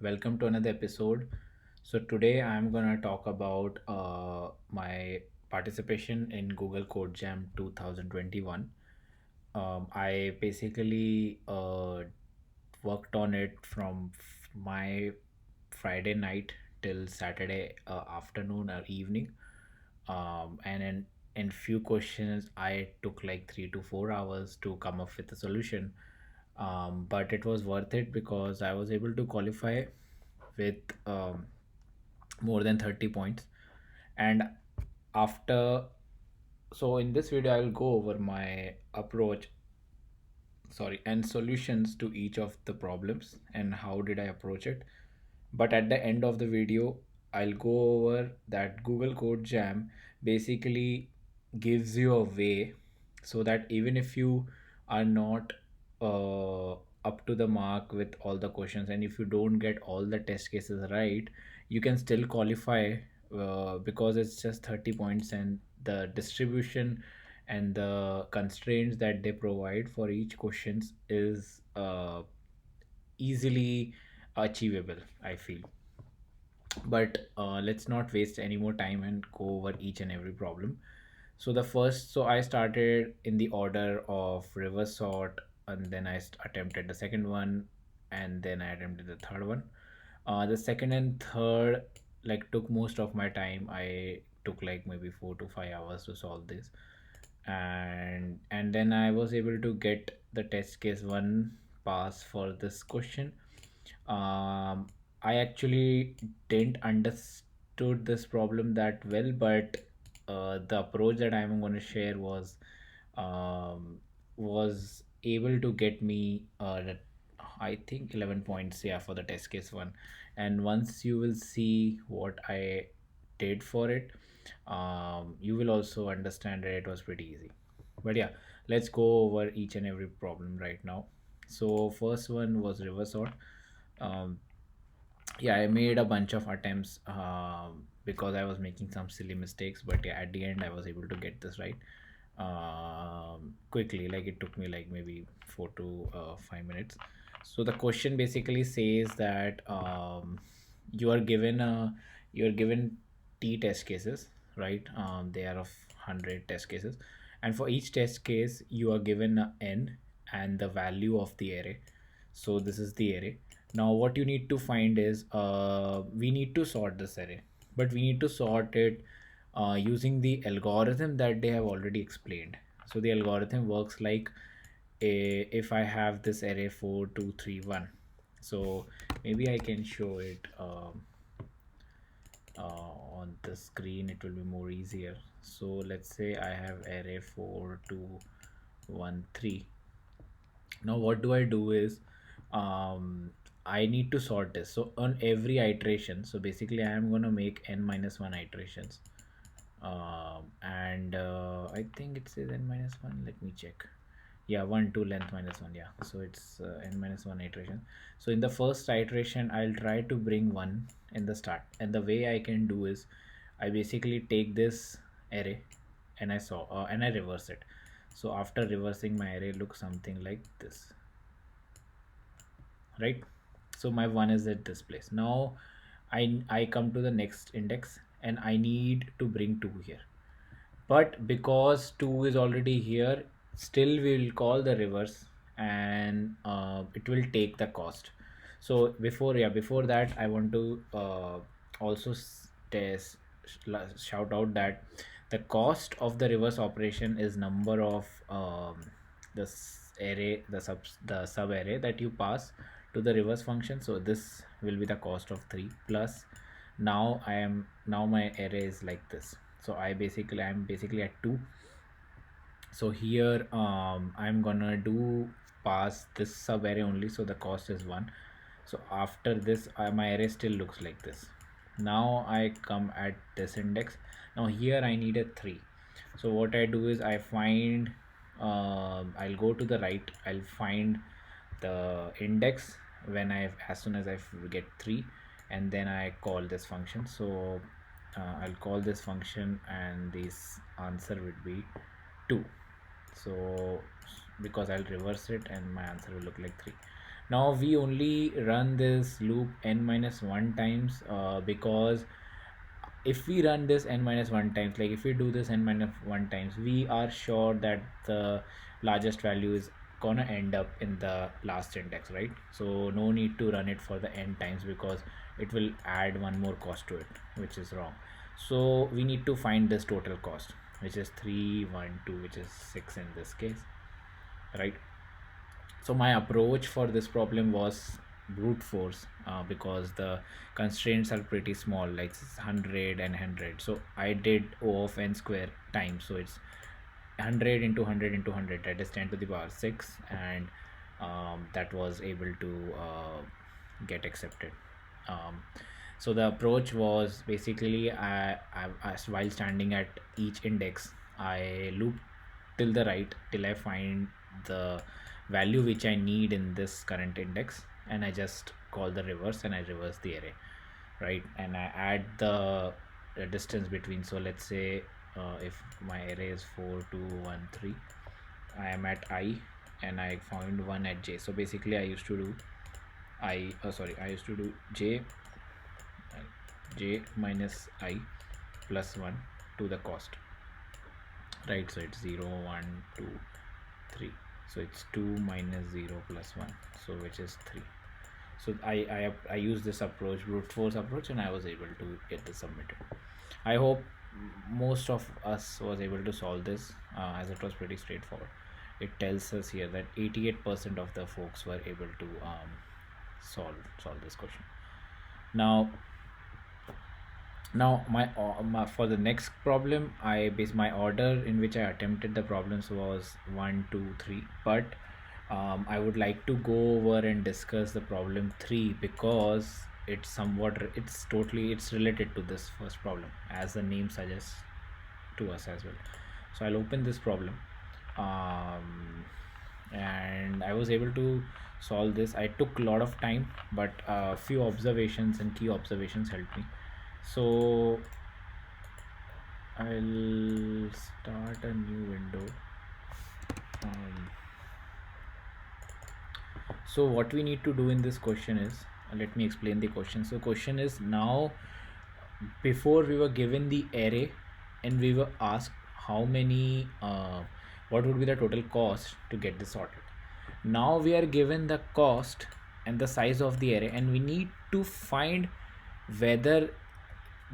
Welcome to another episode. So today I'm gonna talk about my participation in Google Code Jam 2021. I basically worked on it from my Friday night till Saturday afternoon or evening. And in few questions I took like 3 to 4 hours to come up with a solution. But it was worth it because I was able to qualify with more than 30 points. And after, so in this video I'll go over my approach, sorry, and solutions to each of the problems and how did I approach it. But at the end of the video I'll go over that Google Code Jam basically gives you a way so that even if you are not uh, up to the mark with all the questions, and if you don't get all the test cases right, you can still qualify, because it's just 30 points, and the distribution and the constraints that they provide for each questions is easily achievable, I feel. But let's not waste any more time and go over each and every problem. So the first, so I started in the order of reverse sort, and then attempted the second one, and then I attempted the third one. The second and third like took most of my time. I took like maybe 4 to 5 hours to solve this, and then I was able to get the test case one pass for this question. um, I actually didn't understood this problem that well, but the approach that I'm going to share um, was able to get me I think 11 points, yeah, for the test case one. And once you will see what I did for it, you will also understand that it was pretty easy. But yeah, let's go over each and every problem right now. So first one was reverse sort. um, yeah, I made a bunch of attempts, because I was making some silly mistakes, but yeah, at the end I was able to get this right quickly. Like it took me like maybe 4 to 5 minutes. So the question basically says that you are given t test cases, right? They are of 100 test cases, and for each test case you are given a n and the value of the array. So this is the array. Now what you need to find is, we need to sort this array, but we need to sort it using the algorithm that they have already explained. So the algorithm works like, if I have this array 4 2 3 1. So maybe I can show it on the screen, it will be more easier. So let's say I have array 4 2 1 3. Now what do I do is, I need to sort this. So on every iteration, so basically I am going to make n minus 1 iterations. And I think it says n minus 1, let me check. Yeah, 1 2 length minus 1, yeah, so it's n minus 1 iteration. So in the first iteration I'll try to bring 1 in the start, and the way I can do is I basically take this array and I reverse it. So after reversing, my array looks something like this, right? So my 1 is at this place. Now I come to the next index and I need to bring 2 here, but because 2 is already here, still we will call the reverse, and it will take the cost. So before that I want to also test, shout out that the cost of the reverse operation is number of array, the sub array that you pass to the reverse function. So this will be the cost of 3 plus, now my array is like this. So I'm basically at 2. So here I'm gonna do pass this sub array only, so the cost is 1. So after this, my array still looks like this. Now I come at this index. Now here I need a 3. So what I do is I find, I'll go to the right, I'll find the index when I as soon as I get 3, and then I call this function. So I'll call this function and this answer would be 2. So because I'll reverse it and my answer will look like 3. Now we only run this loop n minus 1 times, because if we run this n minus 1 times, like if we do this n minus 1 times, we are sure that the largest value is gonna end up in the last index, right? So no need to run it for the n times, because it will add one more cost to it, which is wrong. So we need to find this total cost, which is 3 1 2, which is 6 in this case, right? So my approach for this problem was brute force, because the constraints are pretty small, like 100 and 100. So I did O of n square times, so it's 100 into 100 into 100, that is 10 to the power 6, and that was able to get accepted. um, so the approach was basically, while standing at each index, I loop till the right till I find the value which I need in this current index, and I just call the reverse and I reverse the array, right? And I add the distance between. So let's say, if my array is 4 2 1 3, I am at I and I found 1 at j. So basically I used to do I used to do j minus I plus 1 to the cost, right? So it's 0 1 2 3, so it's 2 minus 0 plus 1, so which is 3. So I use this approach, brute force approach, and I was able to get this submitted. I hope most of us was able to solve this, as it was pretty straightforward. It tells us here that 88% of the folks were able to solve this question. Now, for the next problem, I base my order in which I attempted the problems was 1 2 3, but I would like to go over and discuss the problem 3, because it's related to this first problem, as the name suggests to us as well. So I'll open this problem, and I was able to solve this. I took a lot of time, but a few observations and key observations helped me. So I'll start a new window. So what we need to do in this question is, let me explain the question. So question is, now before we were given the array and we were asked how many what would be the total cost to get this sorted. Now we are given the cost and the size of the array, and we need to find whether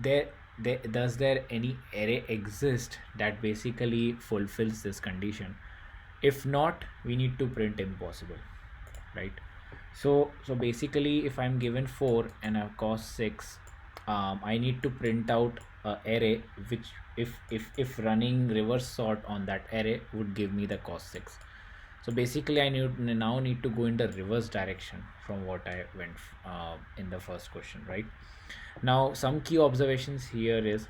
does there any array exist that basically fulfills this condition. If not, we need to print impossible, right? So basically, if I'm given 4 and I cost 6, I need to print out a array which, if running reverse sort on that array, would give me the cost 6. So basically I now need to go in the reverse direction from what I went in the first question, right? Now some key observations here is,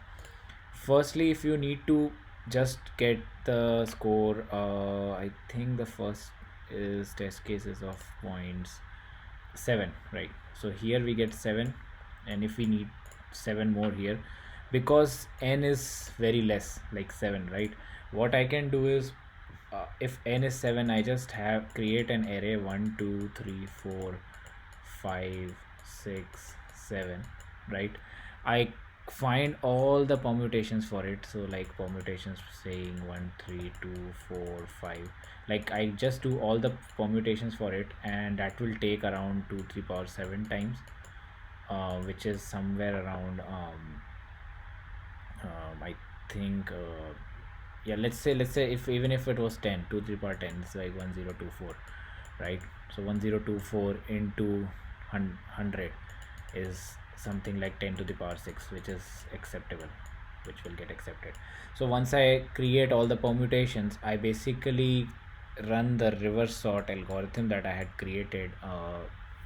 firstly, if you need to just get the score, I think the first is test cases of points 7, right? So here we get 7, and if we need 7 more here, because n is very less, like 7, right? What I can do is, if n is 7, I just have create an array 1 2 3 4 5 6 7, right? I find all the permutations for it. So like permutations saying 1 3 2 4 5, like I just do all the permutations for it, and that will take around 2 3 power 7 times, which is somewhere around I think, yeah, let's say if even if it was 10, 2 3 power 10, it's like 1024, right? So 1024 into 100 is something like 10 to the power 6, which is acceptable, which will get accepted. So once I create all the permutations, I basically run the reverse sort algorithm that I had created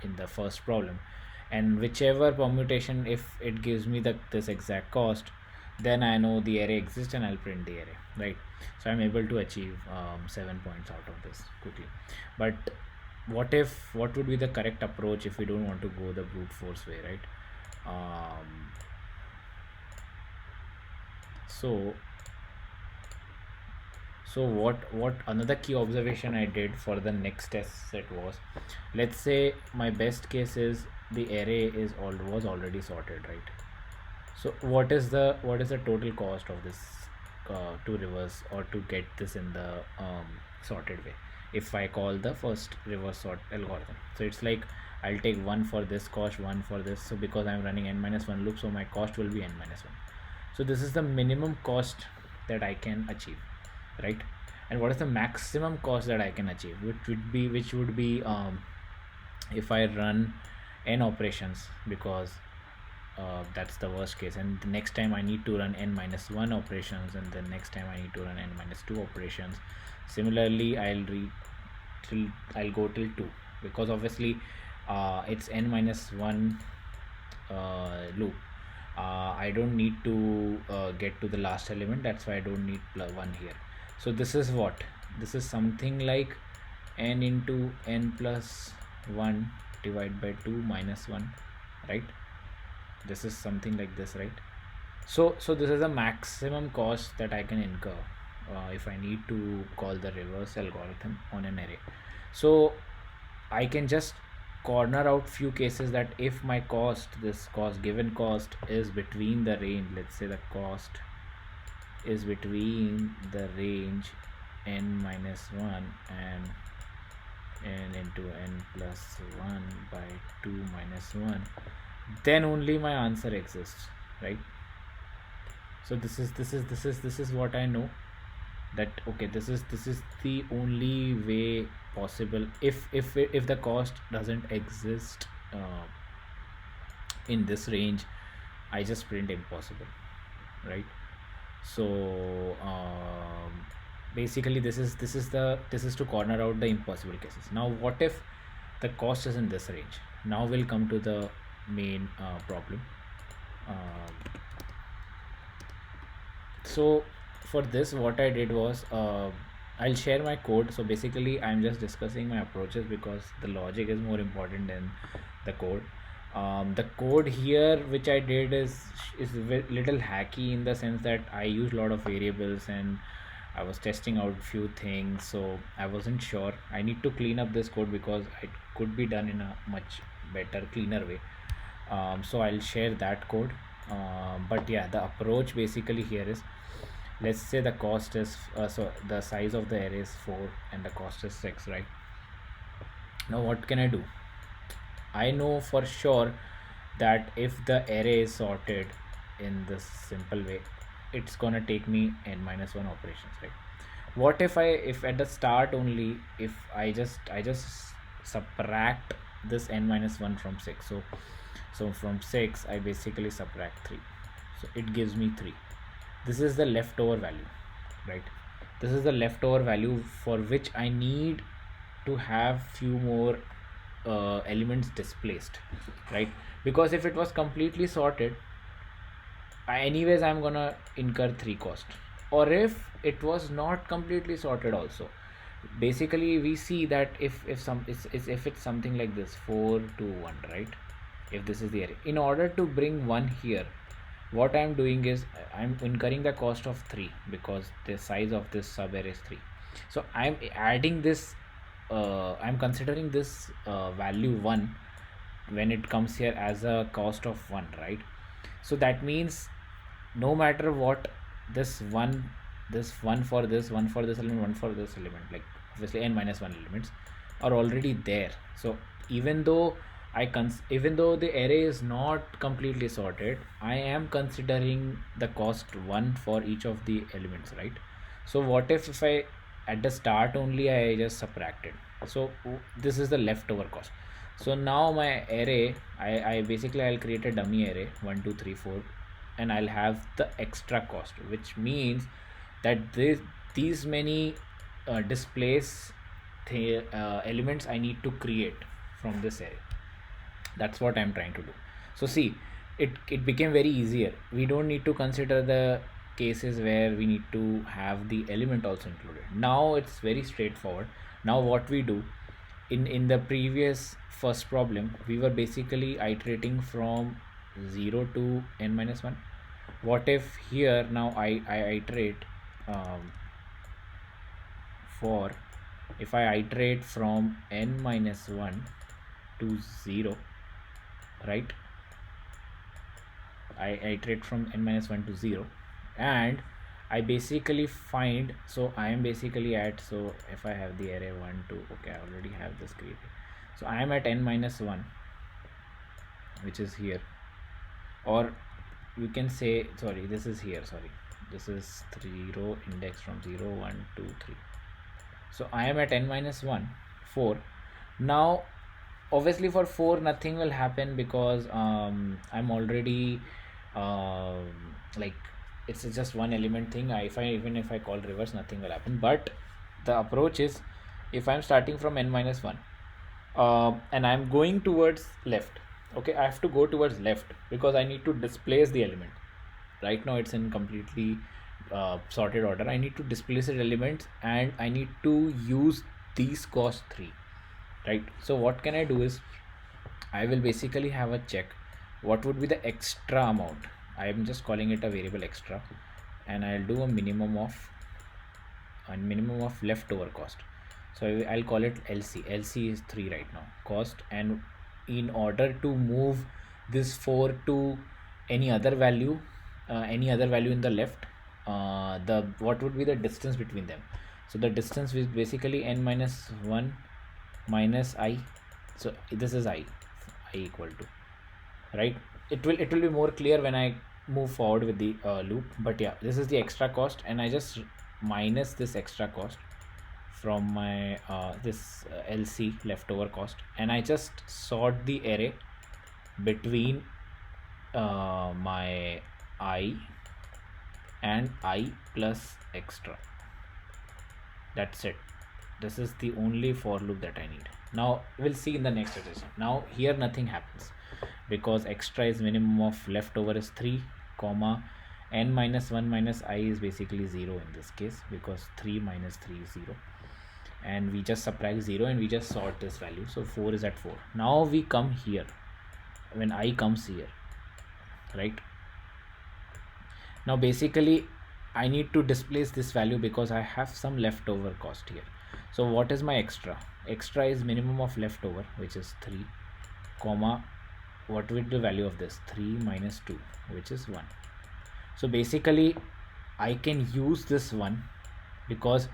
in the first problem, and whichever permutation, if it gives me this exact cost, then I know the array exists and I'll print the array, right? So I'm able to achieve 7 points out of this quickly. But what would be the correct approach if we don't want to go the brute force way, right? So So what another key observation I did for the next test set was, let's say my best case is the array was already sorted, right? So what is the total cost of this to reverse or to get this in the sorted way if I call the first reverse sort algorithm? So it's like I'll take one for this cost, one for this. So because I'm running n minus one loop, so my cost will be n minus one. So this is the minimum cost that I can achieve, right? And what is the maximum cost that I can achieve, which would be if I run n operations, because that's the worst case, and the next time I need to run n minus 1 operations, and the next time I need to run n minus 2 operations. Similarly, I'll go till 2, because obviously it's n minus 1 loop. I don't need to get to the last element, that's why I don't need 1 here. So this is what, this is something like n into n plus 1 divided by 2 minus 1, right? This is something like this, right? So this is the maximum cost that I can incur if I need to call the reverse algorithm on an array. So I can just corner out few cases that if my cost, this cost, given cost is between the range, let's say the cost is between the range n minus 1 and n into n plus 1 by 2 minus 1, then only my answer exists, right? So this is what I know, that okay, this is the only way possible. If the cost doesn't exist in this range, I just print impossible, right? So basically this is to corner out the impossible cases. Now what if the cost is in this range? Now we'll come to the main problem. um, so for this, what I did was, I'll share my code. So basically I'm just discussing my approaches because the logic is more important than the code. The code here which I did is little hacky, in the sense that I use a lot of variables and I was testing out few things, so I wasn't sure. I need to clean up this code because it could be done in a much better, cleaner way. So I'll share that code. But yeah, the approach basically here is, let's say the cost is so the size of the array is 4 and the cost is 6, right? Now what can I do? I know for sure that if the array is sorted in this simple way, it's gonna take me n minus 1 operations, right? What if at the start only, if I just subtract this n minus 1 from 6? So from 6 I basically subtract 3, so it gives me 3. This is the leftover value, right? This is the leftover value for which I need to have few more elements displaced, right? Because if it was completely sorted, anyways I'm gonna incur 3 cost. Or if it was not completely sorted also, basically we see that if it's something like this 4 to 1, right? If this is the array, in order to bring 1 here, what I'm doing is I'm incurring the cost of 3 because the size of this sub array is 3. So I'm adding this, I'm considering this value 1 when it comes here as a cost of 1, right? So that means no matter what, this one for this, one for this element, one for this element, like obviously n minus 1 elements are already there. So even though even though the array is not completely sorted, I am considering the cost 1 for each of the elements, right? So what if I at the start only I just subtracted? So this is the leftover cost. So now my array, I basically I'll create a dummy array 1 2 3 4, and I'll have the extra cost, which means that these many displays elements I need to create from this array. That's what I'm trying to do. So see, it became very easier. We don't need to consider the cases where we need to have the element also included. Now it's very straightforward. Now what we do, in the previous first problem, we were basically iterating from 0 to n minus 1. What if here now I iterate, um, for if I iterate from n minus 1 to 0, right? I iterate from n minus 1 to 0, and I basically find, so I am basically at, so if I have the array 1 2, okay, I already have this created, so I am at n minus 1, which is here, or you can say, sorry, this is here, sorry, this is 0 index from 0 1 2 3. So I am at n minus 1 4. Now obviously for 4 nothing will happen, because I'm already like, it's just one element thing. Even if I call reverse, nothing will happen. But the approach is, if I'm starting from n minus 1 and I'm going towards left, okay, I have to go towards left because I need to displace the element. Right now it's in completely sorted order. I need to displace the elements, and I need to use these cost 3, right? So what can I do is, I will basically have a check what would be the extra amount. I am just calling it a variable extra, and I'll do a minimum of leftover cost. So I'll call it LC. LC is 3 right now, cost, and in order to move this 4 to any other value, in the left, the what would be the distance between them? So the distance is basically n minus 1 minus I. So this is I equal to, right? It will be more clear when I move forward with the loop. But yeah, this is the extra cost, and I just minus this extra cost from my this LC leftover cost, and I just sort the array between my I and I plus extra. That's it. This is the only for loop that I need. Now we'll see in the next iteration. Now here nothing happens, because extra is minimum of leftover is 3 comma n minus 1 minus I is basically 0 in this case, because 3 minus 3 is 0, and we just subtract 0 and we just sort this value. So 4 is at 4. Now we come here, when I comes here, right? Now basically I need to displace this value because I have some leftover cost here. So what is my extra? Extra is minimum of leftover, which is 3 comma, what will be the value of this? 3 minus 2, which is 1. So basically I can use this one, because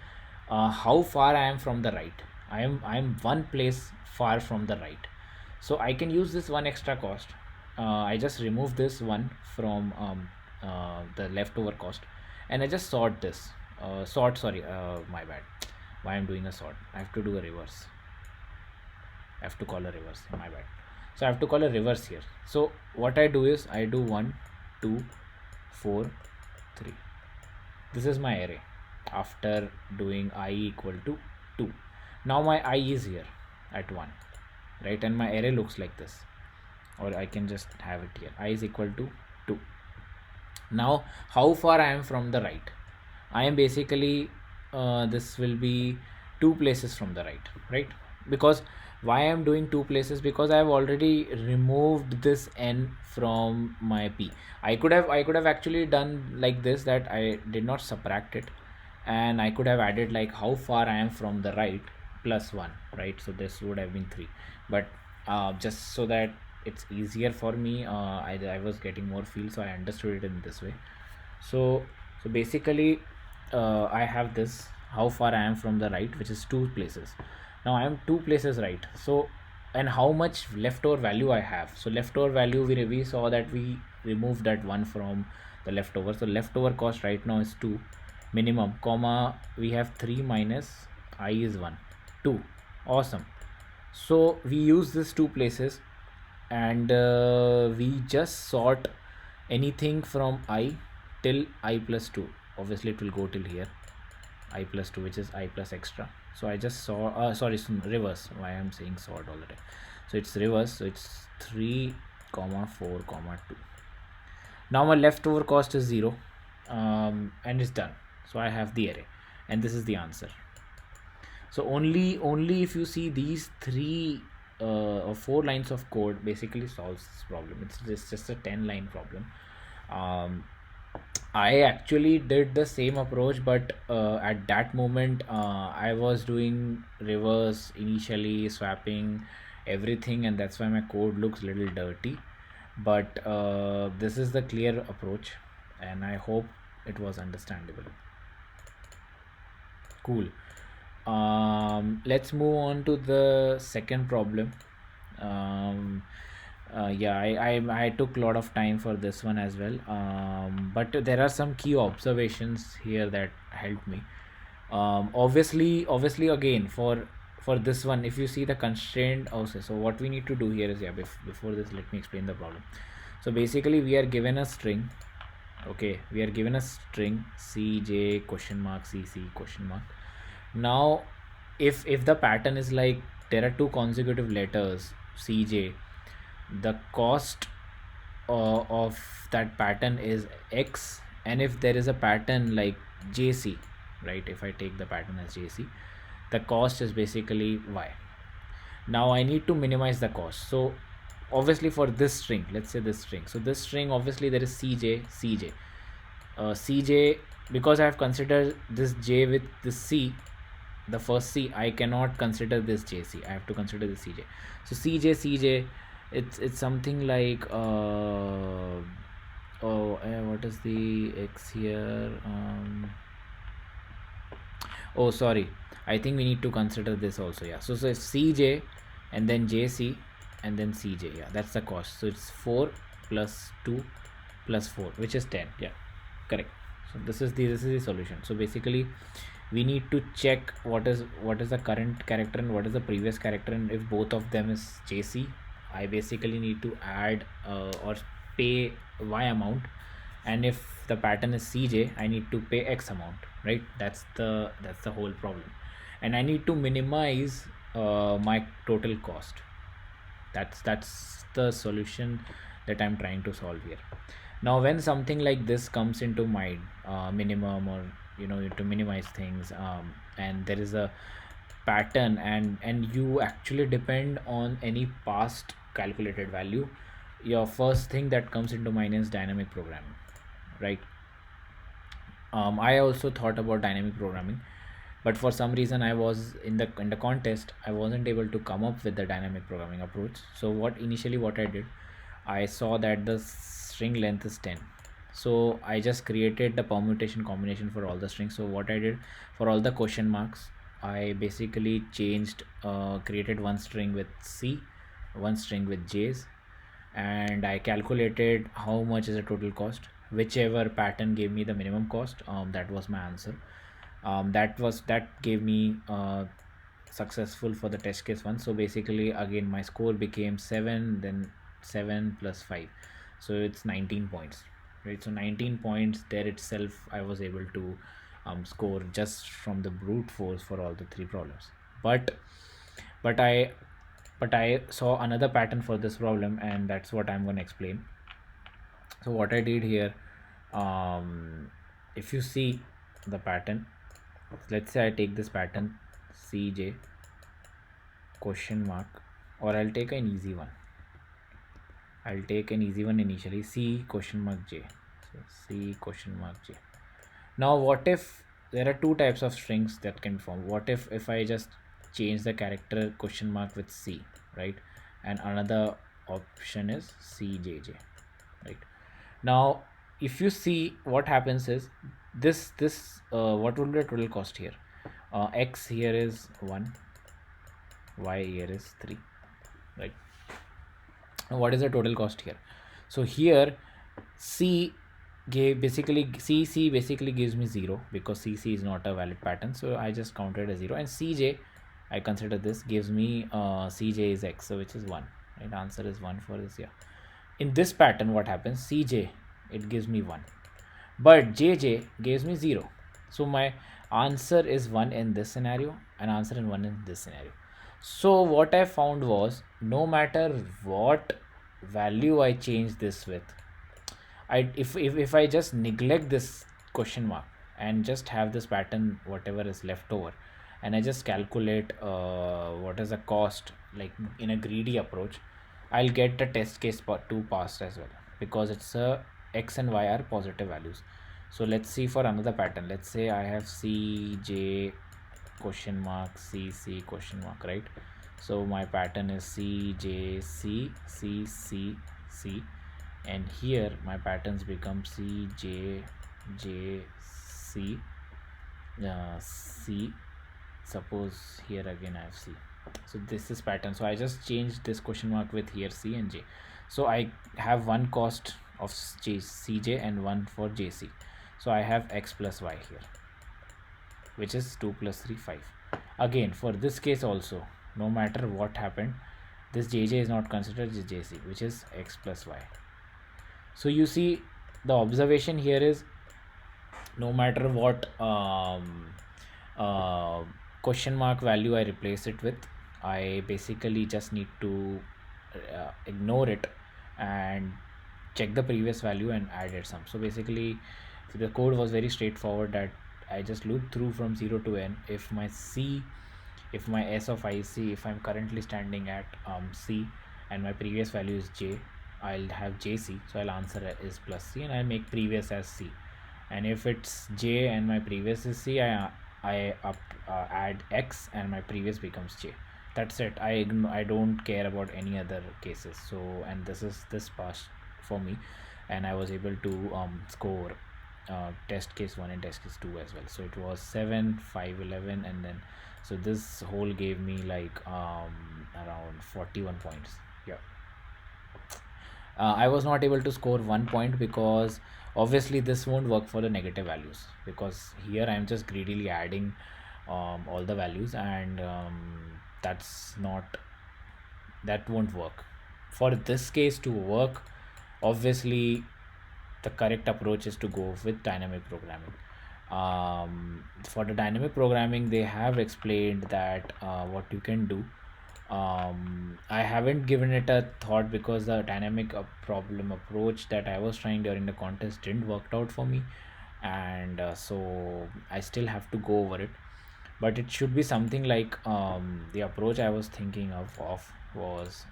how far I am from the right, I am one place far from the right. So I can use this one extra cost. I just remove this one from the leftover cost, and I just sort this my bad, why I'm doing a sort, I have to do a reverse, I have to call a reverse, my bad. So I have to call a reverse here. So what I do is, I do 1 2 4 3. This is my array after doing I equal to 2. Now my I is here at 1, right? And my array looks like this, or I can just have it here, I is equal to 2. Now how far I am from the right? I am basically this will be 2 places from the right? Because why I am doing 2 places? Because I have already removed this n from my p. I could have actually done like this, that I did not subtract it, and I could have added like how far I am from the right plus 1, right? So this would have been 3. But just so that it's easier for me, I was getting more feel, so I understood it in this way. So basically I have this how far I am from the right, which is 2 places. Now I am 2 places right. So, and how much leftover value I have? So leftover value, we saw that we removed that 1 from the leftover. So leftover cost right now is 2 minimum comma, we have 3 minus I is 1 2. Awesome. So we use this 2 places, and we just sort anything from I till I plus 2. Obviously it will go till here, I plus 2, which is I plus extra. So I just saw reverse, why I'm saying sort all the time. So it's reverse, so it's 3 comma 4 comma 2. Now my leftover cost is 0, and it's done. So I have the array, and this is the answer. So only if you see these 3 or 4 lines of code basically solves this problem. It's just a 10 line problem. I actually did the same approach, but at that moment, I was doing reverse initially, swapping everything, and that's why my code looks a little dirty. But this is the clear approach, and I hope it was understandable. Cool. Let's move on to the second problem. Um, yeah, I took a lot of time for this one as well. But there are some key observations here that helped me. Obviously, again for this one, if you see the constraint also, so what we need to do here is, yeah, before this, let me explain the problem. So basically, we are given a string. Okay, we are given a string cj question mark cc question mark. Now, if the pattern is like there are two consecutive letters cj, the cost of that pattern is x, and if there is a pattern like jc, right, if I take the pattern as jc, the cost is basically y. Now I need to minimize the cost. So obviously for this string, let's say this string, so this string, obviously there is cj, cj, because I have considered this j with this c, the first c, I cannot consider this jc, I have to consider this cj. So cj, it's something like what is the x here? Oh, sorry, I think we need to consider this also. Yeah, so it's cj and then jc and then cj. Yeah, that's the cost. So it's 4 plus 2 plus 4, which is 10. Yeah, correct. So this is the solution. So basically we need to check what is the current character and what is the previous character, and if both of them is jc, I basically need to add or pay y amount, and if the pattern is cj, I need to pay x amount, right? That's the whole problem, and I need to minimize my total cost. That's the solution that I'm trying to solve here. Now when something like this comes into mind, minimum, or to minimize things, and there is a pattern, and you actually depend on any past calculated value, your first thing that comes into mind is dynamic programming, right? I also thought about dynamic programming, but for some reason I was in the contest, I wasn't able to come up with the dynamic programming approach. So what I did, I saw that the string length is 10, so I just created the permutation combination for all the strings. So what I did, for all the question marks, I basically created one string with c, one string with j's, and I calculated how much is the total cost. Whichever pattern gave me the minimum cost, that was my answer. That gave me successful for the test case one. So basically, again, my score became 7, then 7 plus 5, so it's 19 points, right? So 19 points there itself, I was able to score just from the brute force for all the three problems. But but i but i saw another pattern for this problem, and that's what I'm going to explain. So what I did here, if you see the pattern, let's say I take this pattern cj question mark, or I'll take an easy one initially, c question mark j. So c question mark j. Now what if there are two types of strings that can form? What if I just change the character question mark with c, right? And another option is cjj, right? Now if you see, what happens is this what would be the total cost here? X here is 1, y here is 3, right? Now what is the total cost here? So here c C basically gives me 0, because cc is not a valid pattern, so I just counted as 0. And cj, I consider this, gives me cj is x, so which is 1, right? Answer is 1 for this. Yeah, in this pattern what happens, cj, it gives me 1, but jj gives me 0. So my answer is 1 in this scenario, and answer in 1 in this scenario. So what I found was, no matter what value I change this with, if I just neglect this question mark and just have this pattern, whatever is left over, and I just calculate what is the cost, like in a greedy approach, I'll get the test case 2 passed as well, because it's a x and y are positive values. So let's see for another pattern. Let's say I have C J question mark C C question mark, right? So my pattern is C J C C C C, and here my patterns become C J J C C. Suppose here again I have C. So this is pattern, so I just changed this question mark with here C and J. So I have one cost of CJ and one for JC. So I have X plus Y here, which is 2 plus 3 5. Again, for this case also, no matter what happened, this JJ is not considered as JC, which is X plus Y. So you see, the observation here is, no matter what uh, question mark value I replace it with, I basically just need to ignore it and check the previous value and added some. So basically the code was very straightforward, that I just loop through from 0 to n. If my C, if my S of IC, if I'm currently standing at C and my previous value is J, I'll have JC, so I'll answer is plus C and I'll make previous as C. And if it's J and my previous is C, add X and my previous becomes J. That's it. I don't care about any other cases. So, and this passed for me, and I was able to score test case 1 and test case 2 as well. So it was 7 5 11, and then so this whole gave me like around 41 points. Yeah. I was not able to score 1 point because obviously this won't work for the negative values, because here I'm just greedily adding all the values, and that's not, that won't work. For this case to work, obviously the correct approach is to go with dynamic programming. For the dynamic programming, they have explained that what you can do. I haven't given it a thought because the dynamic problem approach that I was trying during the contest didn't work out for me, and so I still have to go over it. But it should be something like the approach I was thinking of was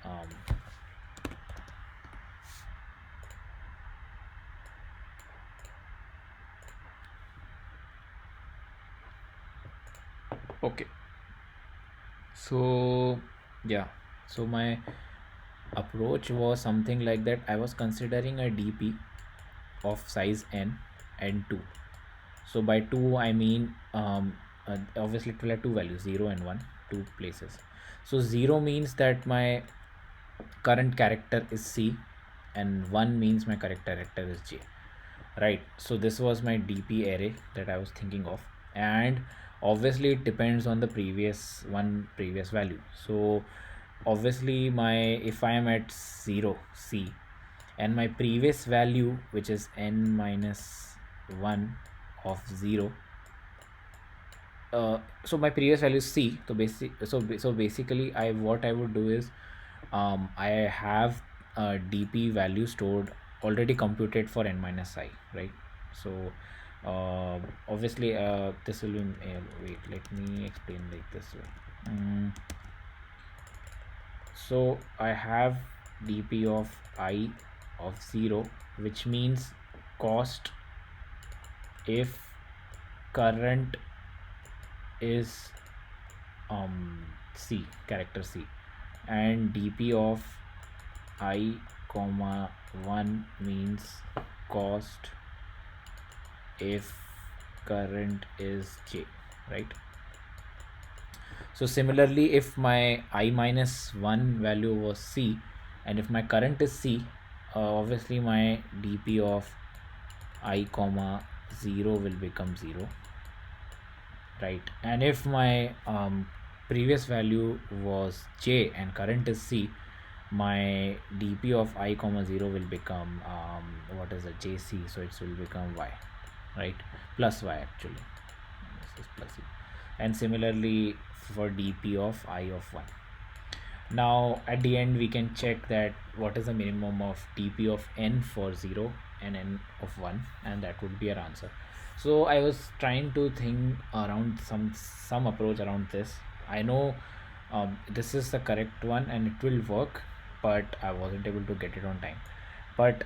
okay. So yeah, so my approach was something like that. I was considering a DP of size n and 2. So by 2 I mean obviously it will have two values, 0 and 1, two places. So 0 means that my current character is C, and 1 means my correct character is J, right? So this was my DP array that I was thinking of, and obviously it depends on the previous value. So obviously my, if I am at 0 C and my previous value, which is n minus 1 of 0, so my previous value is C. So basically I, what I would do is I have a DP value stored, already computed for n minus I, right? So obviously this will be wait, let me explain like this way. So I have DP of I of 0, which means cost if current is C, character C, and DP of I comma 1 means cost if current is J, right? So similarly, if my I minus 1 value was C and if my current is C, obviously my DP of I comma 0 will become 0, right? And if my previous value was J and current is C, my DP of I comma 0 will become what is it, JC, so it will become Y, right? Plus Y actually, this is plus E. And similarly for DP of I of 1. Now at the end we can check that what is the minimum of DP of n for 0 and n of 1, and that would be our answer. So I was trying to think around some approach around this. I know this is the correct one and it will work, but I wasn't able to get it on time. But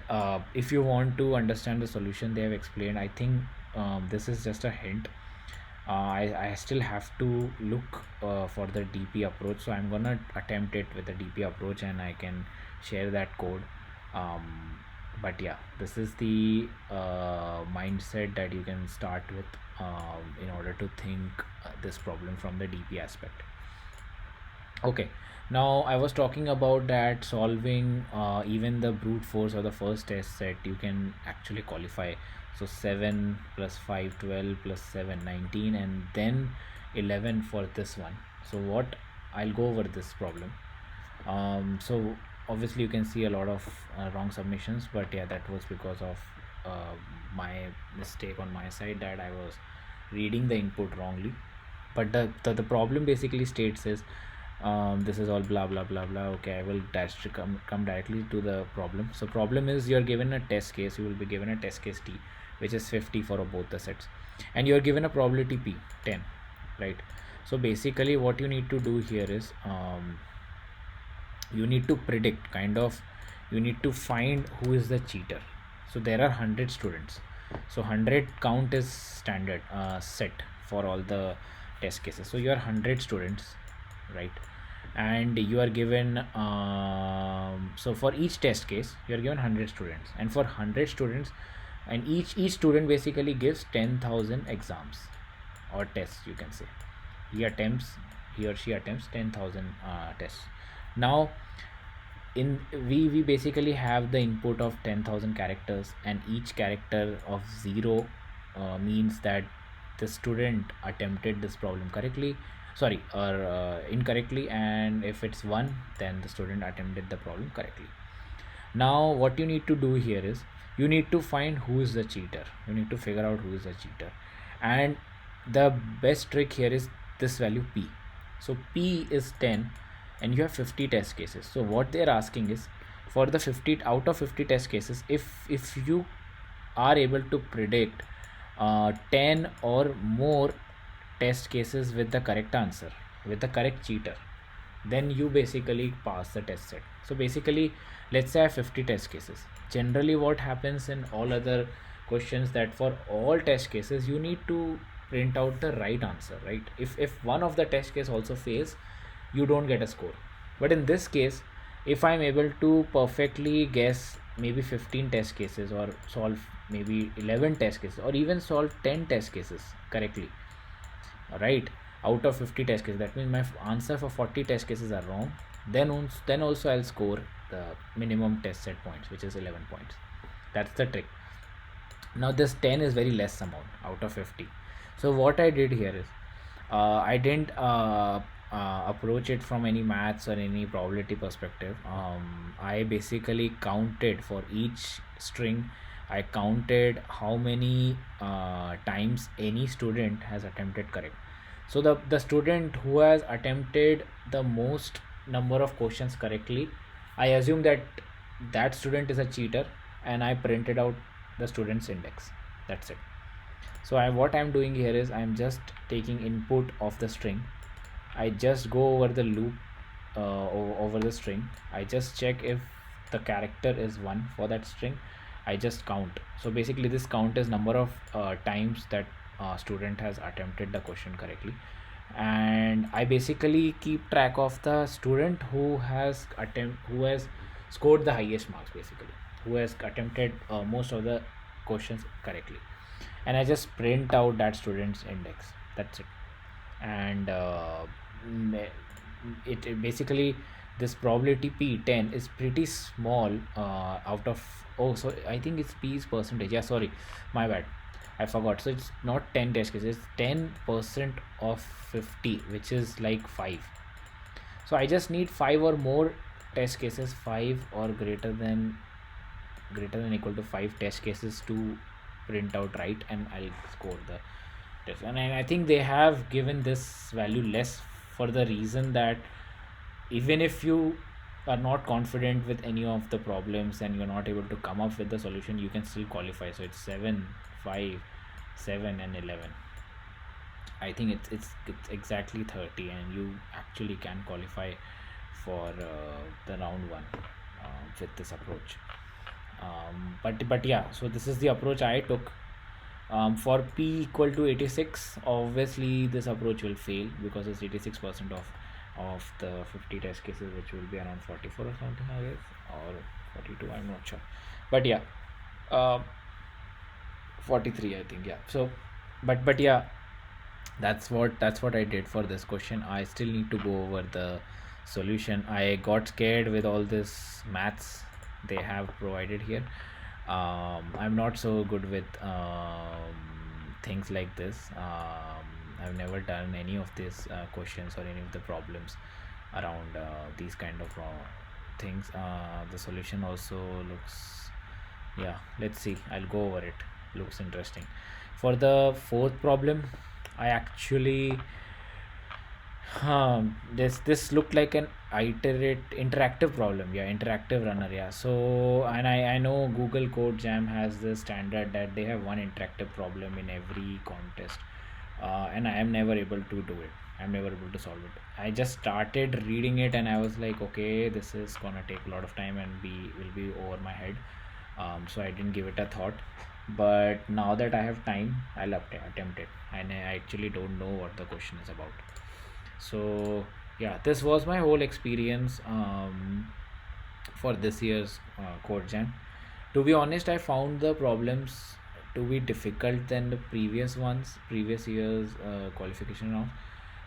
if you want to understand the solution they have explained, I think this is just a hint. I still have to look for the DP approach, so I'm gonna attempt it with the DP approach and I can share that code. But yeah, this is the mindset that you can start with in order to think this problem from the DP aspect. Okay, now I was talking about that solving even the brute force or the first test set, you can actually qualify. So 7 plus 5, 12 plus 7, 19, and then 11 for this one. So what, I'll go over this problem. So obviously you can see a lot of wrong submissions, but yeah, that was because of uh, my mistake on my side, that I was reading the input wrongly. But the problem basically states is this is all blah blah blah blah. Okay, I will come directly to the problem. So problem is, you're given a test case, you will be given a test case T, which is 50 for both the sets, and you're given a probability P 10, right? So basically what you need to do here is you need to predict, kind of, you need to find who is the cheater. So there are 100 students, so 100 count is standard set for all the test cases. So you are 100 students, right? And you are given so for each test case you are given 100 students, and for 100 students, and each student basically gives 10,000 exams or tests, you can say. He or she attempts 10,000 tests. Now in we basically have the input of 10,000 characters, and each character of 0 means that the student attempted this problem correctly, sorry, or incorrectly, and if it's 1, then the student attempted the problem correctly. Now what you need to do here is, you need to find who is the cheater, you need to figure out who is the cheater. And the best trick here is this value P. So P is 10, and you have 50 test cases. So what they're asking is, for the 50 out of 50 test cases, if you are able to predict 10 or more test cases with the correct answer, with the correct cheater, then you basically pass the test set. So basically, let's say I have 50 test cases. Generally what happens in all other questions, that for all test cases you need to print out the right answer, right? If one of the test case also fails, you don't get a score. But in this case, if I'm able to perfectly guess maybe 15 test cases, or solve maybe 11 test cases, or even solve 10 test cases correctly, right, out of 50 test cases, that means my answer for 40 test cases are wrong, then also I'll score the minimum test set points, which is 11 points. That's the trick. Now this 10 is very less amount out of 50. So what I did here is, I didn't approach it from any maths or any probability perspective. I basically counted for each string, I counted how many times any student has attempted correct. So the student who has attempted the most number of questions correctly, I assume that that student is a cheater, and I printed out the student's index. That's it. So what I'm doing here is, I'm just taking input of the string, I just go over the loop over the string, I just check if the character is 1 for that string, I just count. So basically this count is number of times that student has attempted the question correctly, and I basically keep track of the student who has scored the highest marks, basically who has attempted most of the questions correctly, and I just print out that student's index. That's it. And mm, it basically, this probability P10 is pretty small out of, oh, so I think it's P is percentage, yeah, sorry, my bad, I forgot. So it's not 10 test cases, it's 10% of 50, which is like 5. So I just need 5 or more test cases, 5 or greater than equal to 5 test cases to print out right, and I'll score the test. And I think they have given this value less for the reason that even if you are not confident with any of the problems and you're not able to come up with the solution, you can still qualify. So it's 7, 5, 7 and 11. I think it's exactly 30, and you actually can qualify for the round 1 with this approach. But yeah, so this is the approach I took. For p equal to 86, obviously this approach will fail because it's 86% of the 50 test cases, which will be around 44 or something, I guess, or 42. I'm not sure, but yeah, uh, 43, I think. Yeah. So, but yeah, that's what I did for this question. I still need to go over the solution. I got scared with all this maths they have provided here. I'm not so good with things like this. I've never done any of these questions or any of the problems around these kind of things. The solution also looks, yeah, let's see, I'll go over it. Looks interesting. For the fourth problem, I actually, this looked like an iterate interactive problem. Yeah, interactive runner. Yeah. So, and I know Google Code Jam has the standard that they have one interactive problem in every contest, and I am never able to do it. I'm never able to solve it. I just started reading it and I was like, okay, this is gonna take a lot of time and will be over my head. So I didn't give it a thought. But now that I have time, I'll attempt it. And I actually don't know what the question is about. So yeah, this was my whole experience for this year's code jam. To be honest, I found the problems to be difficult than the previous year's qualification round.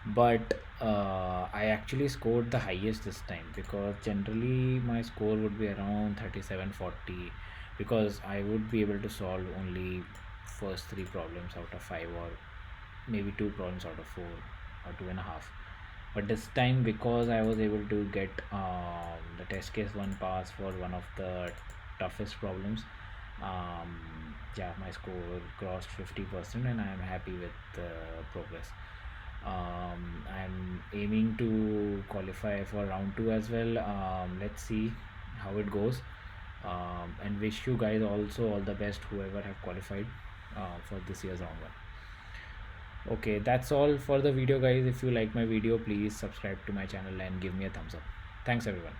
But I actually scored the highest this time because generally my score would be around 37-40, because I would be able to solve only first three problems out of five, or maybe two problems out of four, or two and a half. But this time, because I was able to get the test case one pass for one of the toughest problems, yeah, my score crossed 50%, and I am happy with the progress. I'm aiming to qualify for round two as well. Let's see how it goes. And wish you guys also all the best, whoever have qualified for this year's round one. Okay, that's all for the video, guys. If you like my video, please subscribe to my channel and give me a thumbs up. Thanks, everyone.